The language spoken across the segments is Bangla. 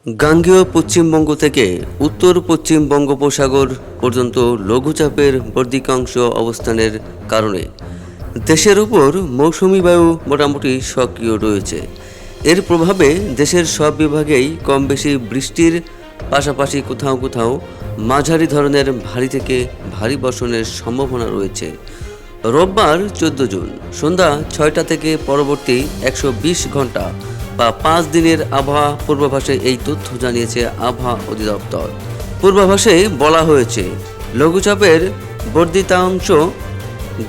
গাঙ্গেয় পশ্চিমবঙ্গ থেকে উত্তর পশ্চিম বঙ্গোপসাগর পর্যন্ত লঘুচাপের বর্ধিকাংশ অবস্থানের কারণে দেশের উপর মৌসুমি বায়ু মোটামুটি সক্রিয় রয়েছে। এর প্রভাবে দেশের সব বিভাগেই কম বেশি বৃষ্টির পাশাপাশি কোথাও কোথাও মাঝারি ধরনের ভারী থেকে ভারী বর্ষণের সম্ভাবনা রয়েছে। রোববার 14 জুন সন্ধ্যা 6টা থেকে পরবর্তী 120 ঘন্টা বা 5 দিনের আবহাওয়া পূর্বাভাসে এই তথ্য জানিয়েছে আবহাওয়া অধিদপ্তর। পূর্বাভাসে বলা হয়েছে, লঘুচাপের বর্ধিতাংশ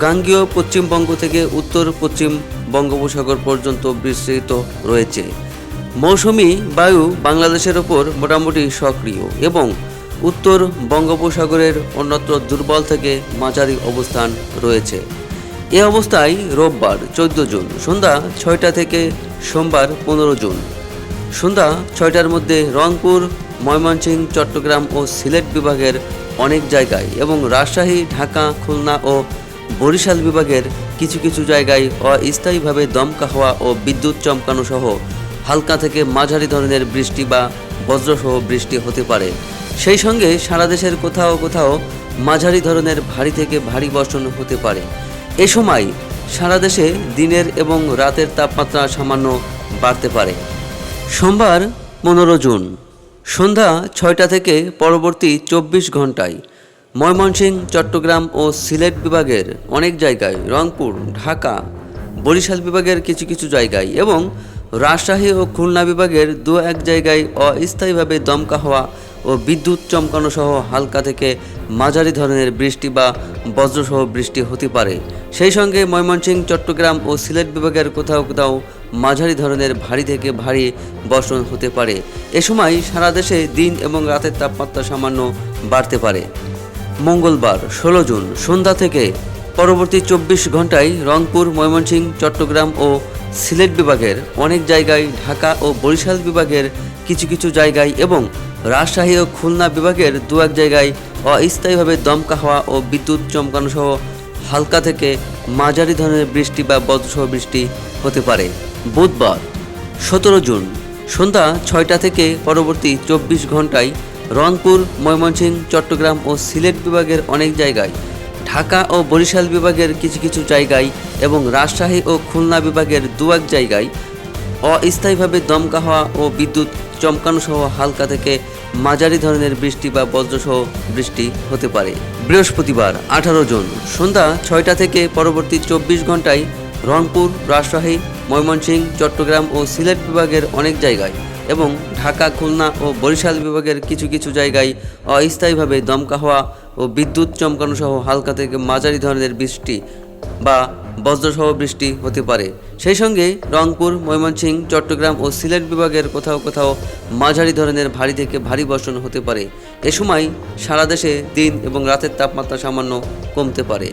গাঙ্গেয় পশ্চিমবঙ্গ থেকে উত্তর পশ্চিম বঙ্গোপসাগর পর্যন্ত বিস্তৃত রয়েছে। মৌসুমি বায়ু বাংলাদেশের ওপর মোটামুটি সক্রিয় এবং উত্তর বঙ্গোপসাগরের অন্যত্র দুর্বল থেকে মাঝারি অবস্থান রয়েছে। এ অবস্থায় রোববার 14 জুন সন্ধ্যা 6টা থেকে সোমবার 15 জুন সন্ধ্যা 6টার মধ্যে রংপুর, ময়মনসিংহ, চট্টগ্রাম ও সিলেট বিভাগের অনেক জায়গায় এবং রাজশাহী, ঢাকা, খুলনা ও বরিশাল বিভাগের কিছু কিছু জায়গায় অস্থায়ীভাবে দমকা হাওয়া ও বিদ্যুৎ চমকানো সহ হালকা থেকে মাঝারি ধরনের বৃষ্টি বা বজ্রসহ বৃষ্টি হতে পারে। সেই সঙ্গে সারা দেশের কোথাও কোথাও মাঝারি ধরনের ভারী থেকে ভারী বর্ষণ হতে পারে। এ সময় সারা দেশে দিনের এবং রাতের তাপমাত্রা সামান্য বাড়তে পারে। সোমবার 15 জুন সন্ধ্যা 6টা থেকে পরবর্তী 24 ঘন্টায় ময়মনসিংহ, চট্টগ্রাম ও সিলেট বিভাগের অনেক জায়গায়, রংপুর, ঢাকা, বরিশাল বিভাগের কিছু কিছু জায়গায় এবং রাজশাহী ও খুলনা বিভাগের দু এক জায়গায় অস্থায়ীভাবে দমকা হাওয়া ও বিদ্যুৎ চমকানো সহ হালকা থেকে মাঝারি ধরনের বৃষ্টি বা বজ্রসহ বৃষ্টি হতে পারে। সেই সঙ্গে ময়মনসিংহ, চট্টগ্রাম ও সিলেট বিভাগের কোথাও কোথাও মাঝারি ধরনের ভারী থেকে ভারী বর্ষণ হতে পারে। এ সময় সারা দেশে দিন এবং রাতের তাপমাত্রা সামান্য বাড়তে পারে। মঙ্গলবার 16 জুন সন্ধ্যা থেকে পরবর্তী 24 ঘন্টায় রংপুর, ময়মনসিংহ, চট্টগ্রাম ও সিলেট বিভাগের অনেক জায়গায়, ঢাকা ও বরিশাল বিভাগের কিছু কিছু জায়গায় এবং রাজশাহী ও খুলনা বিভাগের দু এক জায়গায় অস্থায়ীভাবে দমকা হাওয়া ও বিদ্যুৎ চমকানো সহ হালকা থেকে মাঝারি ধরনের বৃষ্টি বা বজ্রসহ বৃষ্টি হতে পারে। বুধবার 17 জুন সন্ধ্যা 6টা থেকে পরবর্তী 24 ঘন্টায় রংপুর, ময়মনসিংহ, চট্টগ্রাম ও সিলেট বিভাগের অনেক জায়গায়, ঢাকা ও বরিশাল বিভাগের কিছু কিছু জায়গায় এবং রাজশাহী ও খুলনা বিভাগের দু এক জায়গায় অস্থায়ীভাবে দমকা হাওয়া ও বিদ্যুৎ চমকানো সহ হালকা থেকে মাঝারি ধরনের বৃষ্টি বা বজ্রসহ বৃষ্টি হতে পারে। বৃহস্পতিবার 18 জুন সন্ধ্যা 6টা থেকে পরবর্তী 24 ঘন্টায় রংপুর, রাজশাহী, ময়মনসিংহ, চট্টগ্রাম ও সিলেট বিভাগের অনেক জায়গায় এবং ঢাকা, খুলনা ও বরিশাল বিভাগের কিছু কিছু জায়গায় অস্থায়ীভাবে দমকা হাওয়া ও বিদ্যুৎ চমকানো সহ হালকা থেকে মাঝারি ধরনের বৃষ্টি বা বজ্রসহ বৃষ্টি হতে পারে। সেই সঙ্গে রংপুর, ময়মনসিংহ, চট্টগ্রাম ও সিলেট বিভাগের কোথাও কোথাও মাঝারি ধরনের ভারী থেকে ভারী বর্ষণ হতে পারে। এ সময় সারা দেশে দিন এবং রাতের তাপমাত্রা সামান্য কমতে পারে।